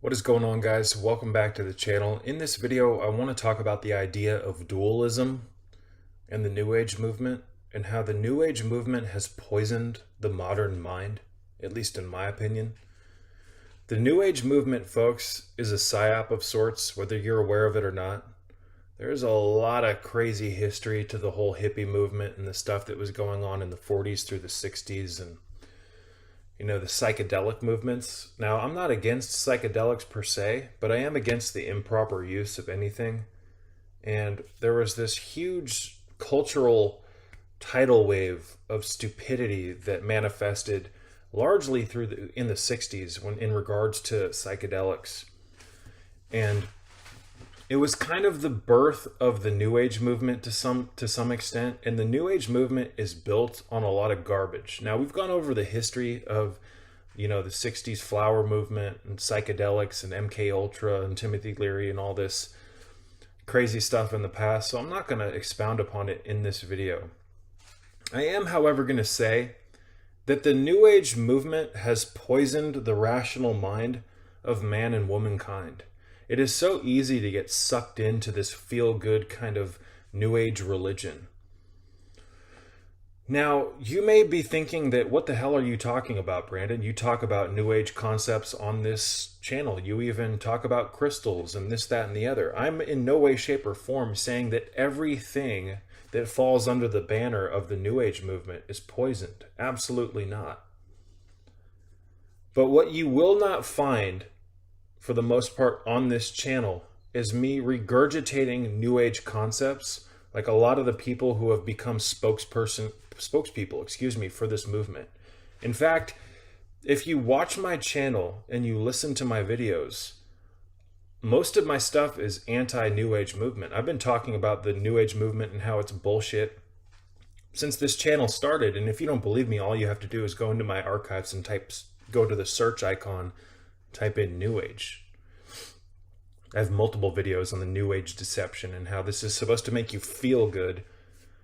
What is going on, guys? Welcome back to the channel. In this video, I want to talk about the idea of dualism and the New Age movement and how the New Age movement has poisoned the modern mind, at least in my opinion. The New Age movement, folks, is a psyop of sorts, whether you're aware of it or not. There's a lot of crazy history to the whole hippie movement and the stuff that was going on in the 40s through the 60s and the psychedelic movements. Now, I'm not against psychedelics per se, but I am against the improper use of anything. And there was this huge cultural tidal wave of stupidity that manifested largely in the 60s when in regards to psychedelics. And it was kind of the birth of the New Age movement to some extent, and the New Age movement is built on a lot of garbage. Now, we've gone over the history of, the 60s flower movement and psychedelics and MK Ultra and Timothy Leary and all this crazy stuff in the past, so I'm not going to expound upon it in this video. I am, however, going to say that the New Age movement has poisoned the rational mind of man and womankind. It is so easy to get sucked into this feel-good kind of New Age religion. Now, you may be thinking that, what the hell are you talking about, Brandon? You talk about New Age concepts on this channel. You even talk about crystals and this, that, and the other. I'm in no way, shape, or form saying that everything that falls under the banner of the New Age movement is poisoned. Absolutely not. But what you will not find, for the most part, on this channel is me regurgitating New Age concepts like a lot of the people who have become spokespeople, for this movement. In fact, if you watch my channel and you listen to my videos, most of my stuff is anti-New Age movement. I've been talking about the New Age movement and how it's bullshit since this channel started. And if you don't believe me, all you have to do is go into my archives and go to the search icon, type in New Age. I have multiple videos on the New Age deception and how this is supposed to make you feel good.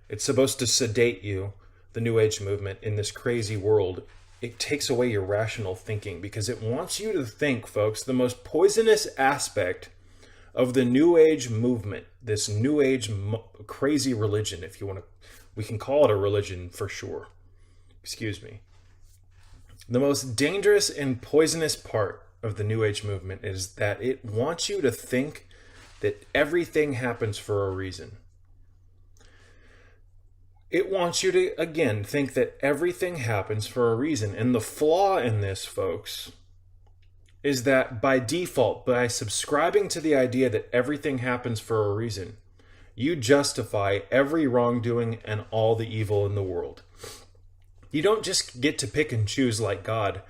It's supposed to sedate you, the New Age movement, in this crazy world. It takes away your rational thinking because it wants you to think, folks, the most poisonous aspect of the New Age movement, this New Age crazy religion, if you want to, we can call it a religion for sure. Excuse me. The most dangerous and poisonous part of the New Age movement is that it wants you to think that everything happens for a reason. It wants you to, again, think that everything happens for a reason. And the flaw in this, folks, is that by default, by subscribing to the idea that everything happens for a reason, you justify every wrongdoing and all the evil in the world. You don't just get to pick and choose like God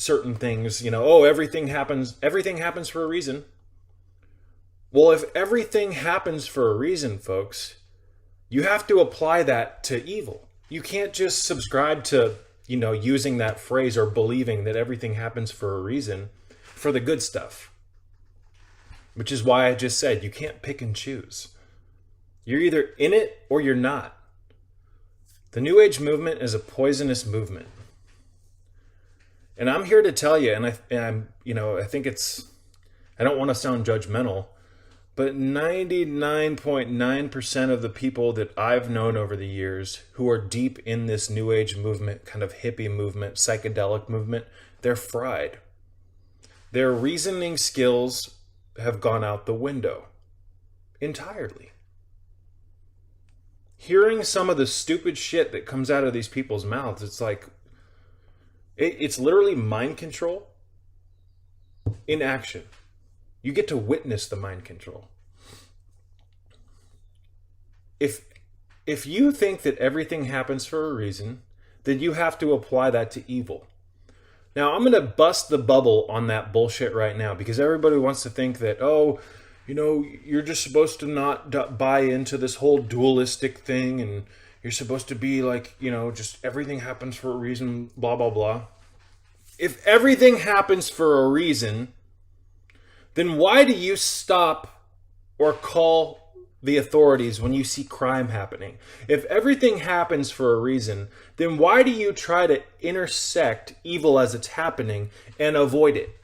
certain things, everything happens for a reason. Well, if everything happens for a reason, folks, you have to apply that to evil. You can't just subscribe to, using that phrase or believing that everything happens for a reason for the good stuff. Which is why I just said you can't pick and choose. You're either in it or you're not. The New Age movement is a poisonous movement. And I'm here to tell you, I think I don't want to sound judgmental, but 99.9% of the people that I've known over the years who are deep in this New Age movement, kind of hippie movement, psychedelic movement, they're fried. Their reasoning skills have gone out the window entirely. Hearing some of the stupid shit that comes out of these people's mouths, it's like, it's literally mind control in action. You get to witness the mind control. If you think that everything happens for a reason, then you have to apply that to evil. Now, I'm going to bust the bubble on that bullshit right now because everybody wants to think that, you're just supposed to not buy into this whole dualistic thing and you're supposed to be like, just everything happens for a reason, blah, blah, blah. If everything happens for a reason, then why do you stop or call the authorities when you see crime happening? If everything happens for a reason, then why do you try to intersect evil as it's happening and avoid it?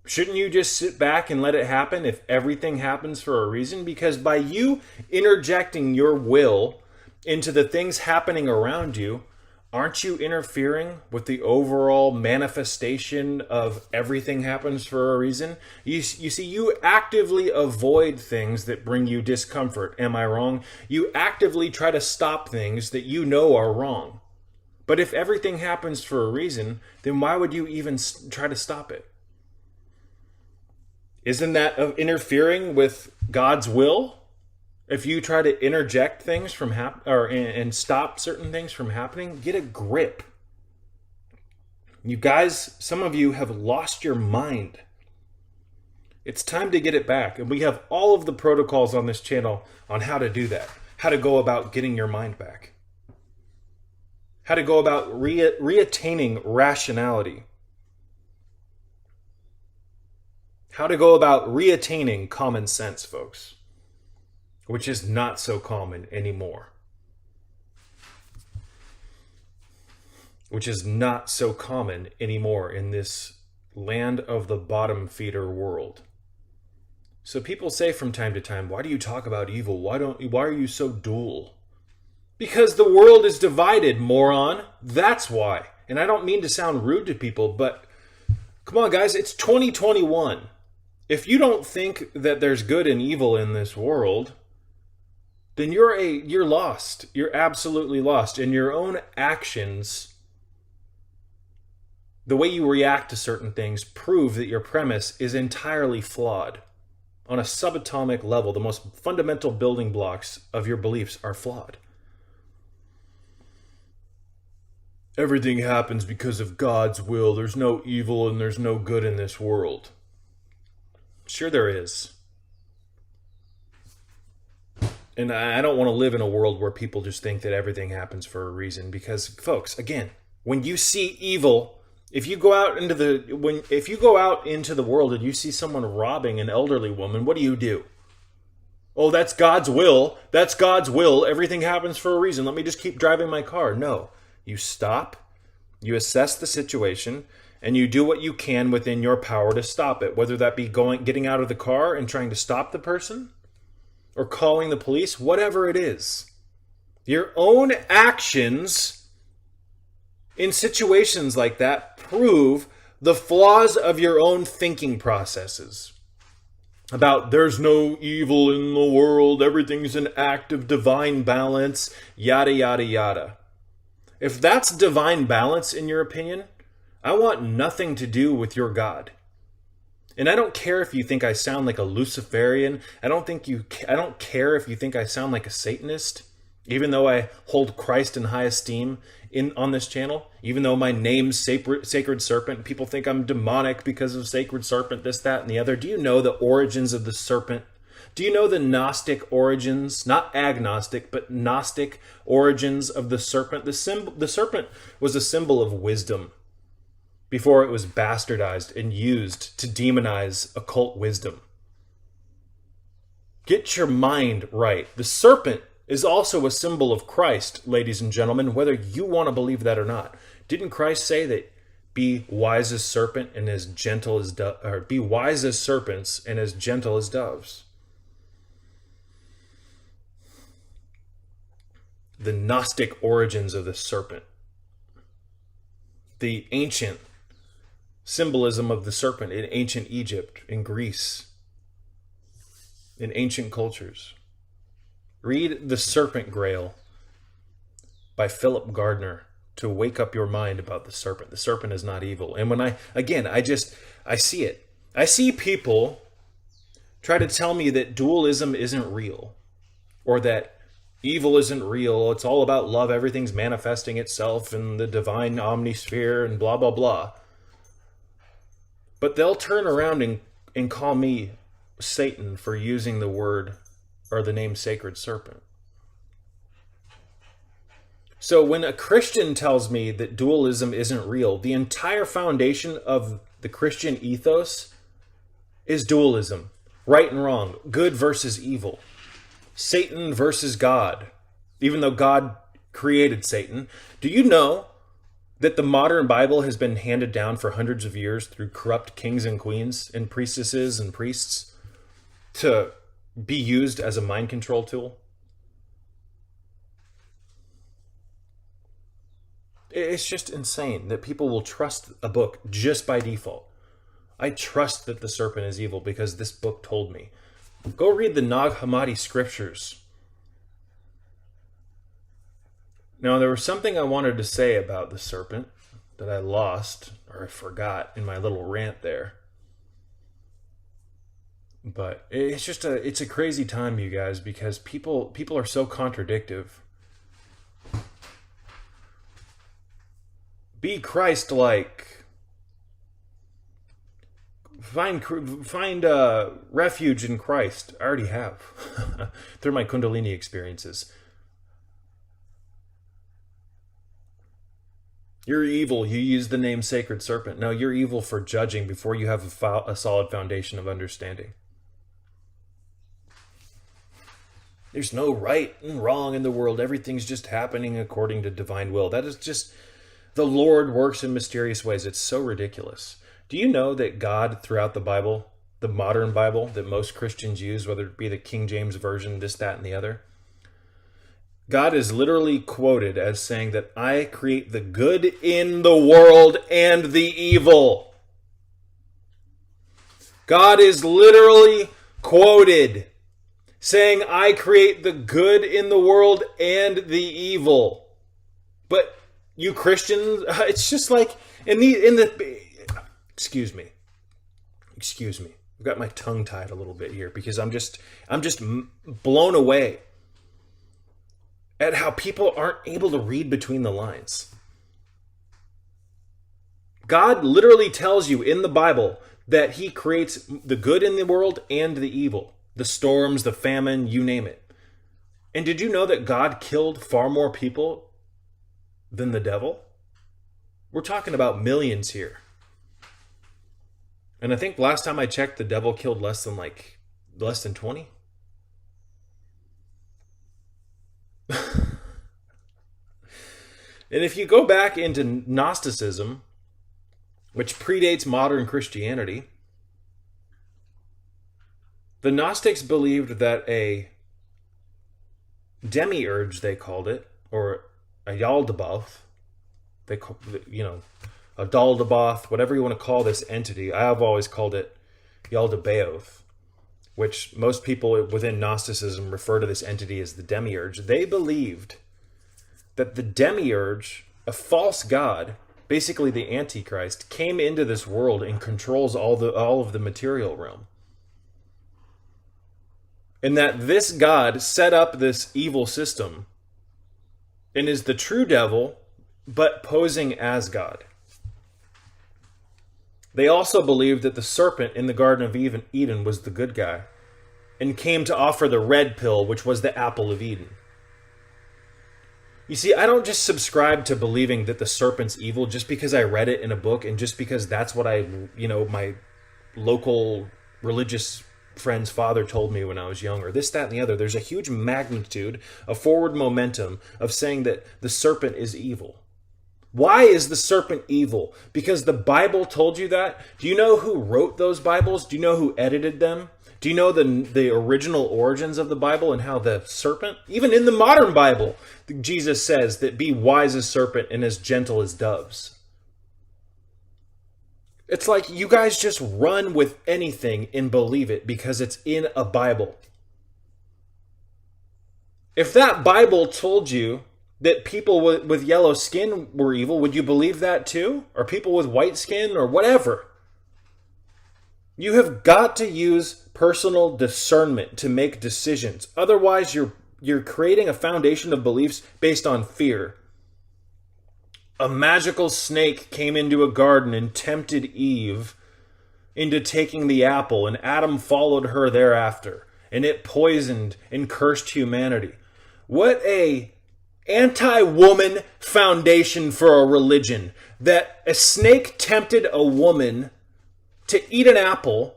Shouldn't you just sit back and let it happen if everything happens for a reason? Because by you interjecting your will into the things happening around you, aren't you interfering with the overall manifestation of everything happens for a reason? You see, you actively avoid things that bring you discomfort. Am I wrong? You actively try to stop things that you know are wrong. But if everything happens for a reason, then why would you even try to stop it? Isn't that interfering with God's will? If you try to interject things from and stop certain things from happening, get a grip. You guys, some of you have lost your mind. It's time to get it back. And we have all of the protocols on this channel on how to do that. How to go about getting your mind back. How to go about reattaining rationality. How to go about reattaining common sense, folks. Which is not so common anymore. Which is not so common anymore in this land of the bottom feeder world. So people say from time to time, why do you talk about evil? Why are you so dual? Because the world is divided, moron. That's why. And I don't mean to sound rude to people, but come on, guys, it's 2021. If you don't think that there's good and evil in this world, then you're lost. You're absolutely lost. And your own actions, the way you react to certain things, prove that your premise is entirely flawed. On a subatomic level, the most fundamental building blocks of your beliefs are flawed. Everything happens because of God's will. There's no evil and there's no good in this world. Sure there is. And I don't want to live in a world where people just think that everything happens for a reason. Because, folks, again, when you see evil, if you go out into the world and you see someone robbing an elderly woman, what do? Oh, that's God's will. That's God's will. Everything happens for a reason. Let me just keep driving my car. No, you stop, you assess the situation, and you do what you can within your power to stop it. Whether that be getting out of the car and trying to stop the person, or calling the police, whatever it is. Your own actions in situations like that prove the flaws of your own thinking processes. About there's no evil in the world, everything's an act of divine balance, yada, yada, yada. If that's divine balance in your opinion, I want nothing to do with your God. And I don't care if you think I sound like a Luciferian. I don't care if you think I sound like a Satanist, even though I hold Christ in high esteem on this channel. Even though my name's Sacred Serpent, people think I'm demonic because of Sacred Serpent, this, that, and the other. Do you know the origins of the serpent? Do you know the Gnostic origins, not agnostic, but Gnostic origins of the serpent? The serpent was a symbol of wisdom before it was bastardized and used to demonize occult wisdom. Get your mind right. The serpent is also a symbol of Christ, ladies and gentlemen, whether you want to believe that or not. Didn't Christ say that be wise as serpent and as gentle as be wise as serpents and as gentle as doves? The Gnostic origins of the serpent. The ancient symbolism of the serpent in ancient Egypt, in Greece, in ancient cultures. Read The Serpent Grail by Philip Gardner to wake up your mind about the serpent. The serpent is not evil. And when I see it. I see people try to tell me that dualism isn't real, or that evil isn't real. It's all about love. Everything's manifesting itself in the divine omnisphere and blah, blah, blah. But they'll turn around and call me Satan for using the word or the name Sacred Serpent. So when a Christian tells me that dualism isn't real, the entire foundation of the Christian ethos is dualism. Right and wrong. Good versus evil. Satan versus God. Even though God created Satan. Do you know that the modern Bible has been handed down for hundreds of years through corrupt kings and queens and priestesses and priests to be used as a mind control tool? It's just insane that people will trust a book just by default. I trust that the serpent is evil because this book told me. Go read the Nag Hammadi scriptures. Now, there was something I wanted to say about the serpent that I lost, or I forgot in my little rant there. But it's a crazy time, you guys, because people are so contradictive. Be Christ-like. Find refuge in Christ. I already have through my Kundalini experiences. You're evil. You use the name Sacred Serpent. No, you're evil for judging before you have a solid foundation of understanding. There's no right and wrong in the world. Everything's just happening according to divine will. That is just... The Lord works in mysterious ways. It's so ridiculous. Do you know that God, throughout the Bible, the modern Bible that most Christians use, whether it be the King James Version, this, that, and the other, God is literally quoted as saying that I create the good in the world and the evil. God is literally quoted saying I create the good in the world and the evil. But you Christians, it's just like excuse me. I've got my tongue tied a little bit here because I'm just blown away at how people aren't able to read between the lines. God literally tells you in the Bible that he creates the good in the world and the evil, the storms, the famine, you name it. And did you know that God killed far more people than the devil? We're talking about millions here. And I think last time I checked, the devil killed less than 20. And if you go back into Gnosticism, which predates modern Christianity, the Gnostics believed that a demiurge, they called it, or a Yaldabaoth, a Daldabaoth, whatever you want to call this entity. I've always called it Yaldabaoth, which most people within Gnosticism refer to this entity as the demiurge. They believed that the demiurge, a false god, basically the Antichrist, came into this world and controls all of the material realm. And that this god set up this evil system and is the true devil, but posing as God. They also believed that the serpent in the Garden of Eden was the good guy and came to offer the red pill, which was the apple of Eden. You see, I don't just subscribe to believing that the serpent's evil just because I read it in a book and just because that's what my local religious friend's father told me when I was young, or this, that, and the other. There's a huge magnitude, a forward momentum of saying that the serpent is evil. Why is the serpent evil? Because the Bible told you that? Do you know who wrote those Bibles? Do you know who edited them? Do you know the original origins of the Bible and how the serpent, even in the modern Bible, Jesus says that be wise as serpent and as gentle as doves. It's like you guys just run with anything and believe it because it's in a Bible. If that Bible told you that people with yellow skin were evil, would you believe that too? Or people with white skin or whatever? You have got to use personal discernment to make decisions. Otherwise, you're creating a foundation of beliefs based on fear. A magical snake came into a garden and tempted Eve into taking the apple, and Adam followed her thereafter, and it poisoned and cursed humanity. What a anti-woman foundation for a religion, that a snake tempted a woman to eat an apple,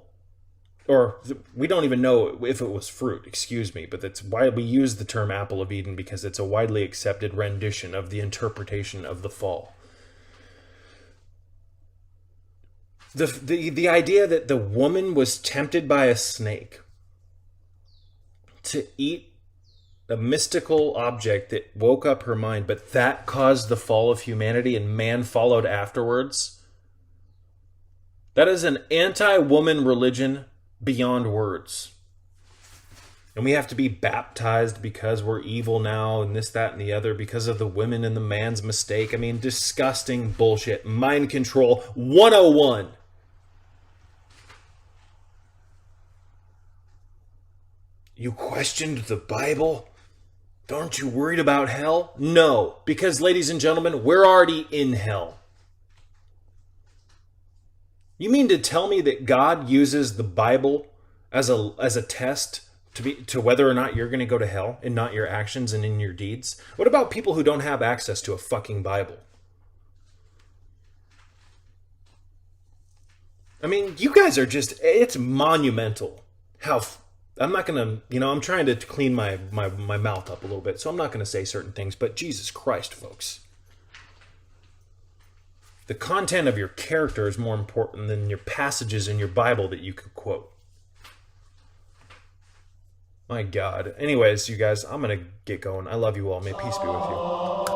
or we don't even know if it was fruit, excuse me, but that's why we use the term apple of Eden, because it's a widely accepted rendition of the interpretation of the fall. The idea that the woman was tempted by a snake to eat a mystical object that woke up her mind, but that caused the fall of humanity and man followed afterwards. That is an anti-woman religion beyond words. And we have to be baptized because we're evil now and this, that, and the other because of the women and the man's mistake. I mean, disgusting bullshit. Mind control 101. You questioned the Bible? Aren't you worried about hell? No, because ladies and gentlemen, we're already in hell. You mean to tell me that God uses the Bible as a test to whether or not you're going to go to hell and not your actions and in your deeds? What about people who don't have access to a fucking Bible? I mean, you guys are just, it's monumental how, I'm not going to, I'm trying to clean my mouth up a little bit, so I'm not going to say certain things, but Jesus Christ, folks. The content of your character is more important than your passages in your Bible that you could quote. My God. Anyways, you guys, I'm going to get going. I love you all. May peace be with you.